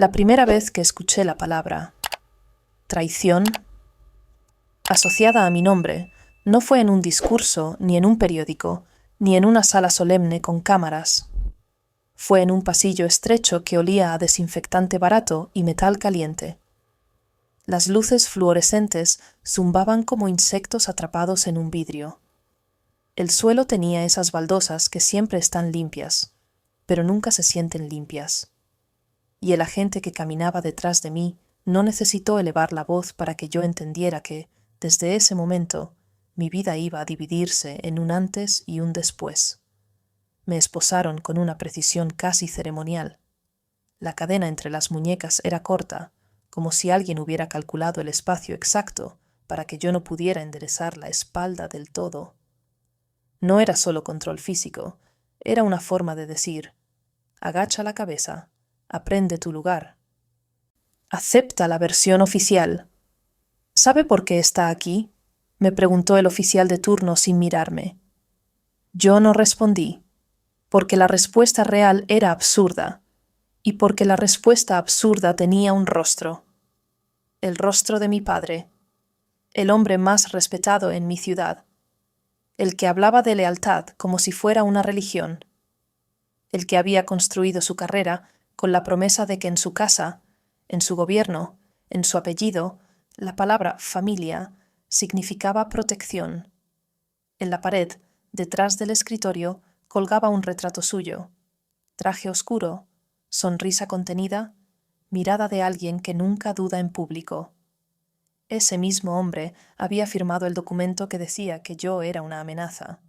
La primera vez que escuché la palabra traición asociada a mi nombre no fue en un discurso, ni en un periódico, ni en una sala solemne con cámaras. Fue en un pasillo estrecho que olía a desinfectante barato y metal caliente. Las luces fluorescentes zumbaban como insectos atrapados en un vidrio. El suelo tenía esas baldosas que siempre están limpias, pero nunca se sienten limpias. Y el agente que caminaba detrás de mí no necesitó elevar la voz para que yo entendiera que, desde ese momento, mi vida iba a dividirse en un antes y un después. Me esposaron con una precisión casi ceremonial. La cadena entre las muñecas era corta, como si alguien hubiera calculado el espacio exacto para que yo no pudiera enderezar la espalda del todo. No era solo control físico, era una forma de decir: agacha la cabeza, aprende tu lugar. Acepta la versión oficial. ¿Sabe por qué está aquí?, me preguntó el oficial de turno sin mirarme. Yo no respondí, porque la respuesta real era absurda, y porque la respuesta absurda tenía un rostro. El rostro de mi padre, el hombre más respetado en mi ciudad, el que hablaba de lealtad como si fuera una religión, el que había construido su carrera con la promesa de que en su casa, en su gobierno, en su apellido, la palabra familia significaba protección. En la pared, detrás del escritorio, colgaba un retrato suyo. Traje oscuro, sonrisa contenida, mirada de alguien que nunca duda en público. Ese mismo hombre había firmado el documento que decía que yo era una amenaza.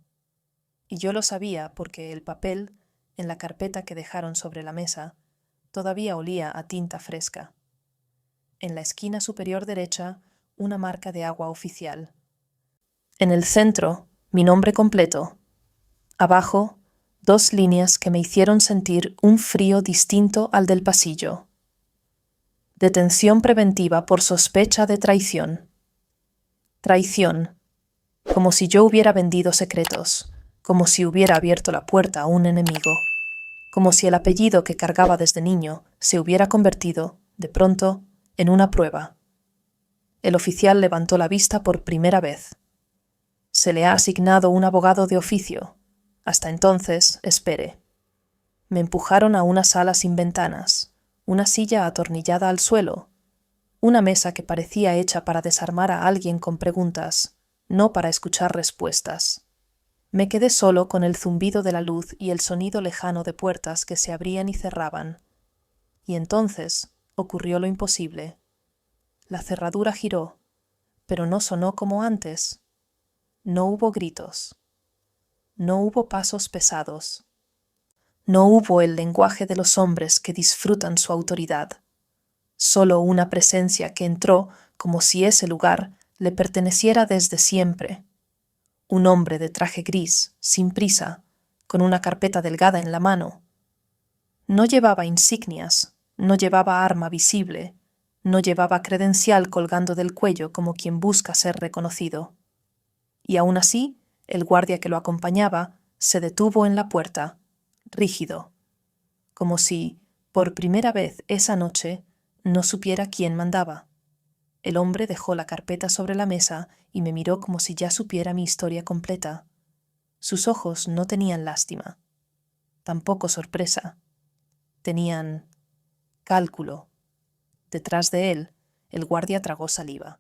Y yo lo sabía porque el papel, en la carpeta que dejaron sobre la mesa, todavía olía a tinta fresca. En la esquina superior derecha, una marca de agua oficial. En el centro, mi nombre completo. Abajo, 2 líneas que me hicieron sentir un frío distinto al del pasillo. Detención preventiva por sospecha de traición. Traición. Como si yo hubiera vendido secretos, como si hubiera abierto la puerta a un enemigo, como si el apellido que cargaba desde niño se hubiera convertido, de pronto, en una prueba. El oficial levantó la vista por primera vez. Se le ha asignado un abogado de oficio. Hasta entonces, espere. Me empujaron a una sala sin ventanas, una silla atornillada al suelo, una mesa que parecía hecha para desarmar a alguien con preguntas, no para escuchar respuestas. Me quedé solo con el zumbido de la luz y el sonido lejano de puertas que se abrían y cerraban. Y entonces ocurrió lo imposible. La cerradura giró, pero no sonó como antes. No hubo gritos. No hubo pasos pesados. No hubo el lenguaje de los hombres que disfrutan su autoridad. Solo una presencia que entró como si ese lugar le perteneciera desde siempre. Un hombre de traje gris, sin prisa, con una carpeta delgada en la mano. No llevaba insignias, no llevaba arma visible, no llevaba credencial colgando del cuello como quien busca ser reconocido. Y aún así, el guardia que lo acompañaba se detuvo en la puerta, rígido, como si, por primera vez esa noche, no supiera quién mandaba. El hombre dejó la carpeta sobre la mesa y me miró como si ya supiera mi historia completa. Sus ojos no tenían lástima, tampoco sorpresa. Tenían cálculo. Detrás de él, el guardia tragó saliva.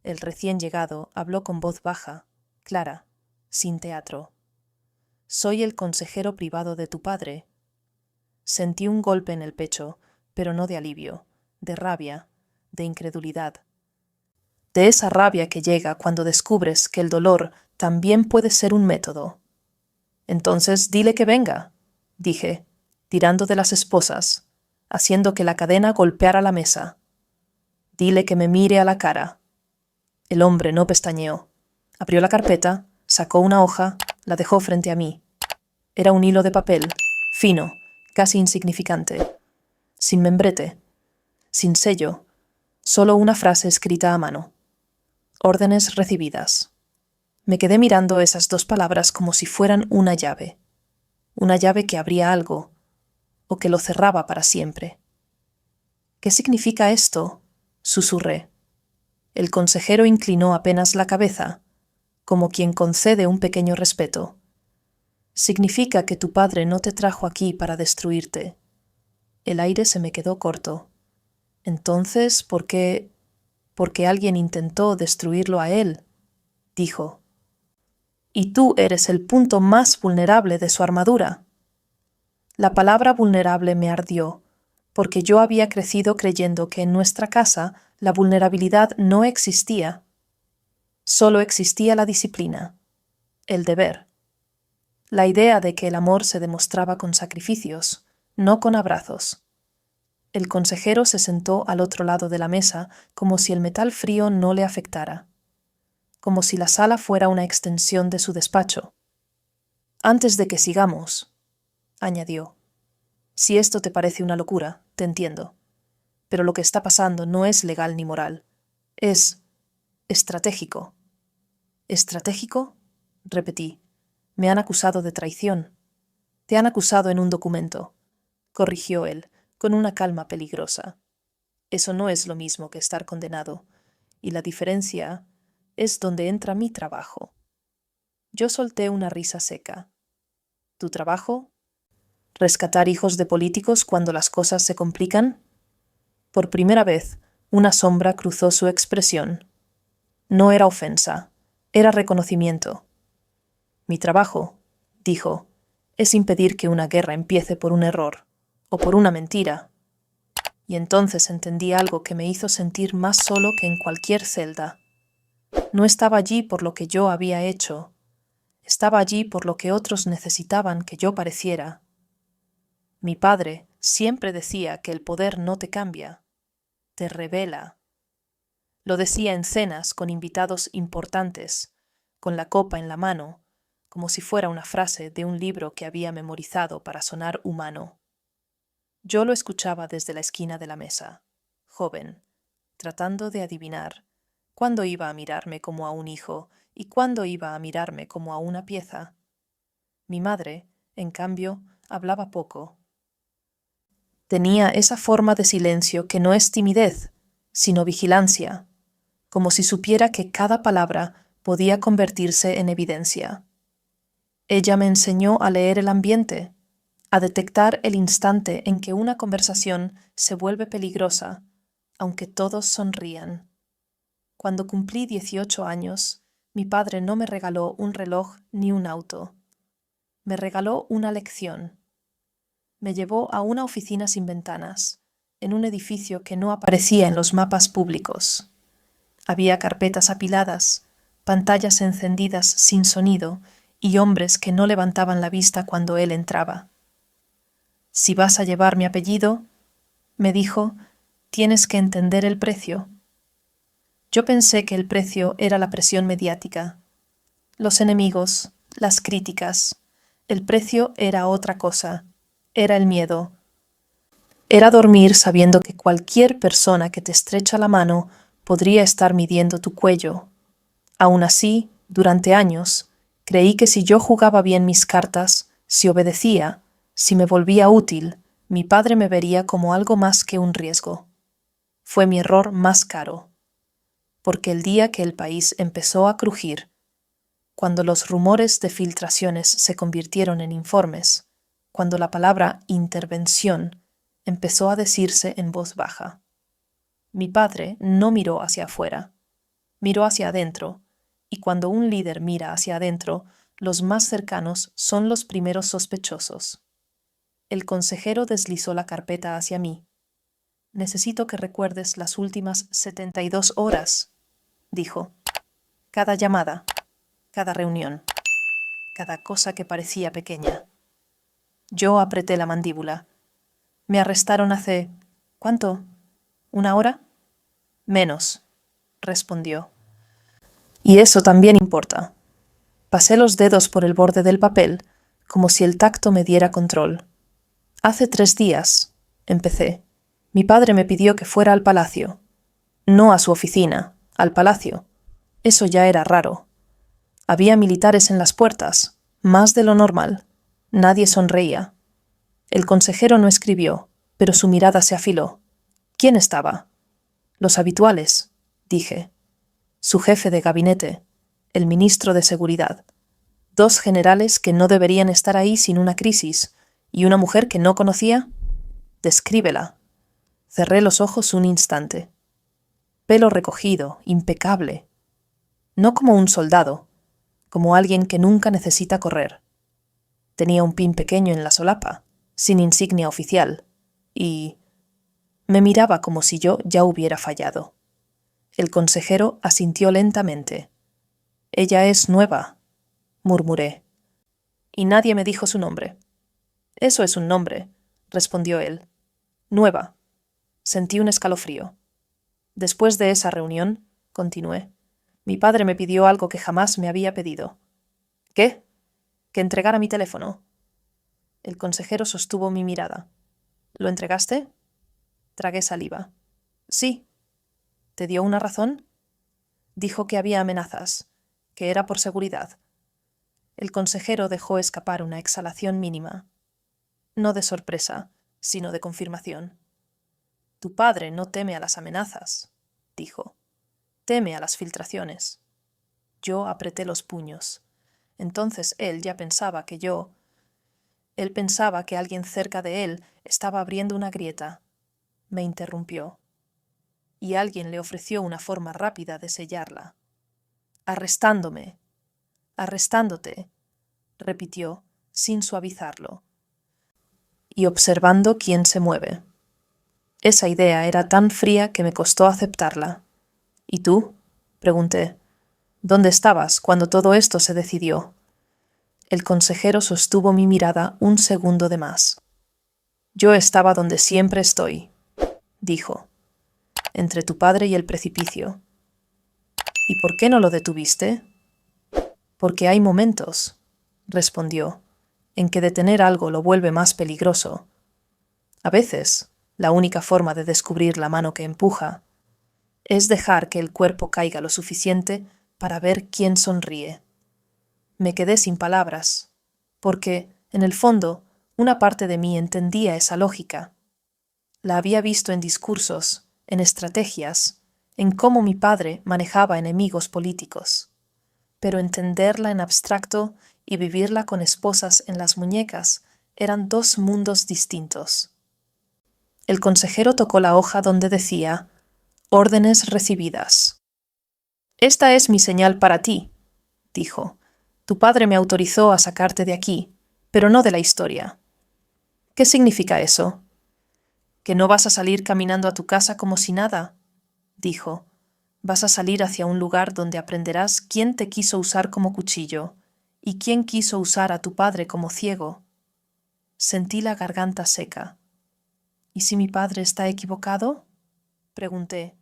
El recién llegado habló con voz baja, clara, sin teatro. Soy el consejero privado de tu padre. Sentí un golpe en el pecho, pero no de alivio, de rabia, de incredulidad. De esa rabia que llega cuando descubres que el dolor también puede ser un método. Entonces dile que venga, dije, tirando de las esposas, haciendo que la cadena golpeara la mesa. Dile que me mire a la cara. El hombre no pestañeó. Abrió la carpeta, sacó una hoja, la dejó frente a mí. Era un hilo de papel, fino, casi insignificante, sin membrete, sin sello, solo una frase escrita a mano. Órdenes recibidas. Me quedé mirando esas 2 palabras como si fueran una llave que abría algo, o que lo cerraba para siempre. ¿Qué significa esto?, susurré. El consejero inclinó apenas la cabeza, como quien concede un pequeño respeto. Significa que tu padre no te trajo aquí para destruirte. El aire se me quedó corto. Entonces, ¿por qué? Porque alguien intentó destruirlo a él, dijo. Y tú eres el punto más vulnerable de su armadura. La palabra vulnerable me ardió, porque yo había crecido creyendo que en nuestra casa la vulnerabilidad no existía. Solo existía la disciplina, el deber. La idea de que el amor se demostraba con sacrificios, no con abrazos. El consejero se sentó al otro lado de la mesa como si el metal frío no le afectara, como si la sala fuera una extensión de su despacho. Antes de que sigamos, añadió, si esto te parece una locura, te entiendo, pero lo que está pasando no es legal ni moral, es estratégico. ¿Estratégico? Repetí. Me han acusado de traición. Te han acusado en un documento, corrigió él, con una calma peligrosa. Eso no es lo mismo que estar condenado, y la diferencia es donde entra mi trabajo. Yo solté una risa seca. ¿Tu trabajo? ¿Rescatar hijos de políticos cuando las cosas se complican? Por primera vez, una sombra cruzó su expresión. No era ofensa, era reconocimiento. Mi trabajo, dijo, es impedir que una guerra empiece por un error o por una mentira. Y entonces entendí algo que me hizo sentir más solo que en cualquier celda. No estaba allí por lo que yo había hecho. Estaba allí por lo que otros necesitaban que yo pareciera. Mi padre siempre decía que el poder no te cambia, te revela. Lo decía en cenas con invitados importantes, con la copa en la mano, como si fuera una frase de un libro que había memorizado para sonar humano. Yo lo escuchaba desde la esquina de la mesa, joven, tratando de adivinar cuándo iba a mirarme como a un hijo y cuándo iba a mirarme como a una pieza. Mi madre, en cambio, hablaba poco. Tenía esa forma de silencio que no es timidez, sino vigilancia, como si supiera que cada palabra podía convertirse en evidencia. Ella me enseñó a leer el ambiente, a detectar el instante en que una conversación se vuelve peligrosa, aunque todos sonrían. Cuando cumplí 18 años, mi padre no me regaló un reloj ni un auto. Me regaló una lección. Me llevó a una oficina sin ventanas, en un edificio que no aparecía en los mapas públicos. Había carpetas apiladas, pantallas encendidas sin sonido y hombres que no levantaban la vista cuando él entraba. Si vas a llevar mi apellido, me dijo, tienes que entender el precio. Yo pensé que el precio era la presión mediática, los enemigos, las críticas. El precio era otra cosa, era el miedo. Era dormir sabiendo que cualquier persona que te estrecha la mano podría estar midiendo tu cuello. Aún así, durante años, creí que si yo jugaba bien mis cartas, si obedecía, si me volvía útil, mi padre me vería como algo más que un riesgo. Fue mi error más caro. Porque el día que el país empezó a crujir, cuando los rumores de filtraciones se convirtieron en informes, cuando la palabra intervención empezó a decirse en voz baja, mi padre no miró hacia afuera, miró hacia adentro, y cuando un líder mira hacia adentro, los más cercanos son los primeros sospechosos. El consejero deslizó la carpeta hacia mí. Necesito que recuerdes las últimas 72 horas, dijo. Cada llamada, cada reunión, cada cosa que parecía pequeña. Yo apreté la mandíbula. Me arrestaron hace... ¿cuánto? ¿Una hora? Menos, respondió. Y eso también importa. Pasé los dedos por el borde del papel, como si el tacto me diera control. Hace 3 días, empecé. Mi padre me pidió que fuera al palacio. No a su oficina, al palacio. Eso ya era raro. Había militares en las puertas, más de lo normal. Nadie sonreía. El consejero no escribió, pero su mirada se afiló. ¿Quién estaba? Los habituales, dije. Su jefe de gabinete, el ministro de Seguridad. 2 generales que no deberían estar ahí sin una crisis, y una mujer que no conocía. Descríbela. Cerré los ojos un instante. Pelo recogido, impecable. No como un soldado, como alguien que nunca necesita correr. Tenía un pin pequeño en la solapa, sin insignia oficial, y me miraba como si yo ya hubiera fallado. El consejero asintió lentamente. «Ella es nueva», murmuré. Y nadie me dijo su nombre. «Eso es un nombre», respondió él. «Nueva». Sentí un escalofrío. Después de esa reunión, continué, mi padre me pidió algo que jamás me había pedido. ¿Qué? Que entregara mi teléfono. El consejero sostuvo mi mirada. ¿Lo entregaste? Tragué saliva. Sí. ¿Te dio una razón? Dijo que había amenazas, que era por seguridad. El consejero dejó escapar una exhalación mínima. No de sorpresa, sino de confirmación. Tu padre no teme a las amenazas, dijo. Teme a las filtraciones. Yo apreté los puños. Entonces él ya pensaba que yo... Él pensaba que alguien cerca de él estaba abriendo una grieta. Me interrumpió. Y alguien le ofreció una forma rápida de sellarla. Arrestándome. Arrestándote, repitió, sin suavizarlo. Y observando quién se mueve. Esa idea era tan fría que me costó aceptarla. ¿Y tú? Pregunté. ¿Dónde estabas cuando todo esto se decidió? El consejero sostuvo mi mirada un segundo de más. Yo estaba donde siempre estoy, dijo, entre tu padre y el precipicio. ¿Y por qué no lo detuviste? Porque hay momentos, respondió, en que detener algo lo vuelve más peligroso. A veces, la única forma de descubrir la mano que empuja es dejar que el cuerpo caiga lo suficiente para ver quién sonríe. Me quedé sin palabras, porque, en el fondo, una parte de mí entendía esa lógica. La había visto en discursos, en estrategias, en cómo mi padre manejaba enemigos políticos. Pero entenderla en abstracto y vivirla con esposas en las muñecas eran 2 mundos distintos. El consejero tocó la hoja donde decía «Órdenes recibidas». «Esta es mi señal para ti», dijo. «Tu padre me autorizó a sacarte de aquí, pero no de la historia». «¿Qué significa eso?» «Que no vas a salir caminando a tu casa como si nada», dijo. «Vas a salir hacia un lugar donde aprenderás quién te quiso usar como cuchillo y quién quiso usar a tu padre como ciego». Sentí la garganta seca. ¿Y si mi padre está equivocado? Pregunté.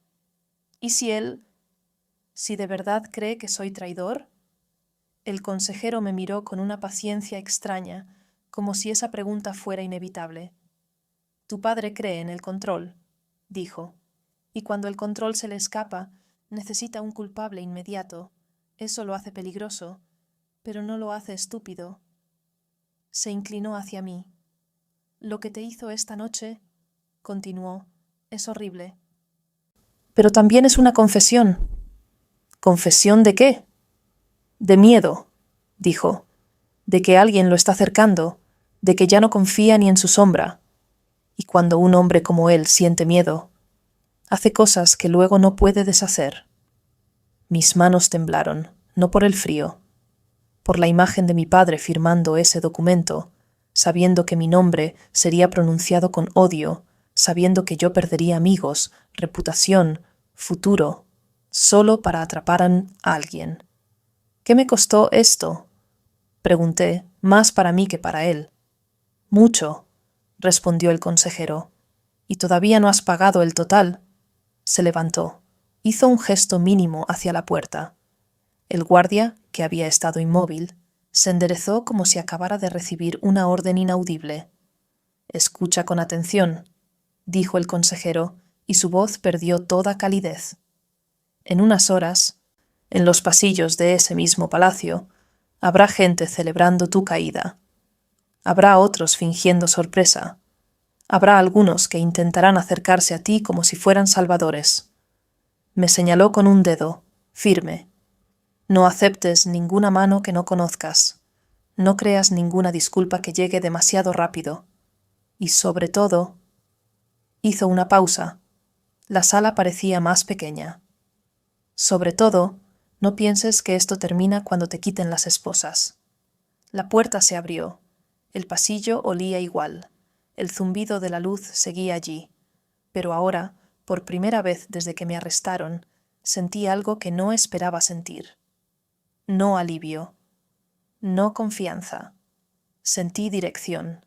¿Y si de verdad cree que soy traidor? El consejero me miró con una paciencia extraña, como si esa pregunta fuera inevitable. Tu padre cree en el control, dijo, y cuando el control se le escapa, necesita un culpable inmediato. Eso lo hace peligroso, pero no lo hace estúpido. Se inclinó hacia mí. Lo que te hizo esta noche, continuó, es horrible. Pero también es una confesión. ¿Confesión de qué? De miedo, dijo, de que alguien lo está cercando, de que ya no confía ni en su sombra. Y cuando un hombre como él siente miedo, hace cosas que luego no puede deshacer. Mis manos temblaron, no por el frío, por la imagen de mi padre firmando ese documento, sabiendo que mi nombre sería pronunciado con odio, sabiendo que yo perdería amigos, reputación, futuro, solo para atrapar a alguien. ¿Qué me costó esto? Pregunté, más para mí que para él. Mucho, respondió el consejero. ¿Y todavía no has pagado el total? Se levantó. Hizo un gesto mínimo hacia la puerta. El guardia, que había estado inmóvil, se enderezó como si acabara de recibir una orden inaudible. Escucha con atención, dijo el consejero, y su voz perdió toda calidez. En unas horas, en los pasillos de ese mismo palacio, habrá gente celebrando tu caída. Habrá otros fingiendo sorpresa. Habrá algunos que intentarán acercarse a ti como si fueran salvadores. Me señaló con un dedo, firme. No aceptes ninguna mano que no conozcas. No creas ninguna disculpa que llegue demasiado rápido. Y sobre todo, hizo una pausa. La sala parecía más pequeña. Sobre todo, no pienses que esto termina cuando te quiten las esposas. La puerta se abrió. El pasillo olía igual. El zumbido de la luz seguía allí. Pero ahora, por primera vez desde que me arrestaron, sentí algo que no esperaba sentir. No alivio. No confianza. Sentí dirección.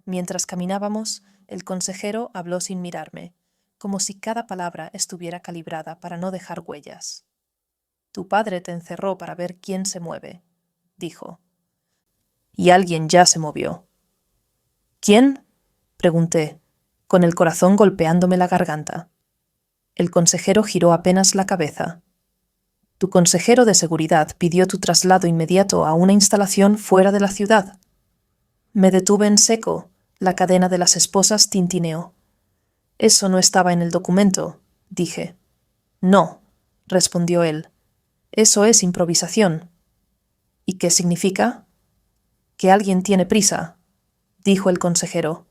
Mientras caminábamos, el consejero habló sin mirarme, como si cada palabra estuviera calibrada para no dejar huellas. Tu padre te encerró para ver quién se mueve, dijo. Y alguien ya se movió. ¿Quién? Pregunté, con el corazón golpeándome la garganta. El consejero giró apenas la cabeza. Tu consejero de seguridad pidió tu traslado inmediato a una instalación fuera de la ciudad. Me detuve en seco. La cadena de las esposas tintineó. Eso no estaba en el documento, dije. No, respondió él. Eso es improvisación. ¿Y qué significa? Que alguien tiene prisa, dijo el consejero,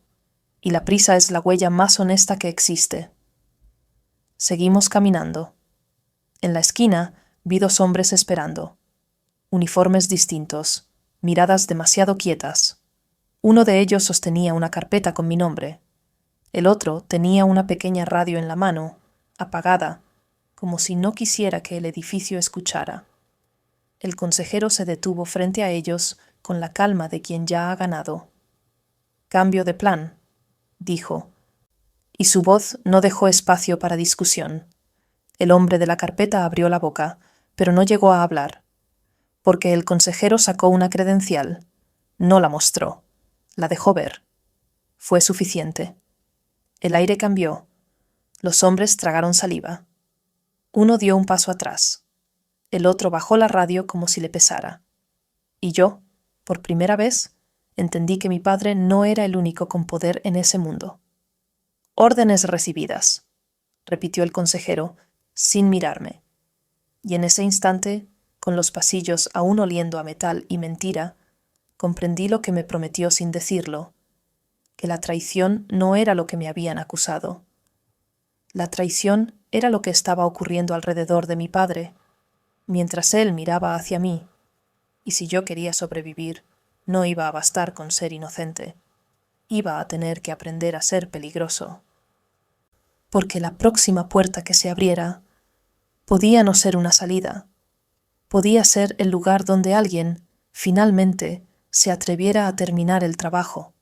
y la prisa es la huella más honesta que existe. Seguimos caminando. En la esquina vi dos hombres esperando. Uniformes distintos, miradas demasiado quietas. Uno de ellos sostenía una carpeta con mi nombre. El otro tenía una pequeña radio en la mano, apagada, como si no quisiera que el edificio escuchara. El consejero se detuvo frente a ellos con la calma de quien ya ha ganado. Cambio de plan, dijo, y su voz no dejó espacio para discusión. El hombre de la carpeta abrió la boca, pero no llegó a hablar, porque el consejero sacó una credencial. No la mostró. La dejó ver. Fue suficiente. El aire cambió. Los hombres tragaron saliva. Uno dio un paso atrás. El otro bajó la radio como si le pesara. Y yo, por primera vez, entendí que mi padre no era el único con poder en ese mundo. Órdenes recibidas, repitió el consejero, sin mirarme. Y en ese instante, con los pasillos aún oliendo a metal y mentira, comprendí lo que me prometió sin decirlo, que la traición no era lo que me habían acusado. La traición era lo que estaba ocurriendo alrededor de mi padre, mientras él miraba hacia mí, y si yo quería sobrevivir, no iba a bastar con ser inocente, iba a tener que aprender a ser peligroso. Porque la próxima puerta que se abriera podía no ser una salida, podía ser el lugar donde alguien, finalmente, se atreviera a terminar el trabajo.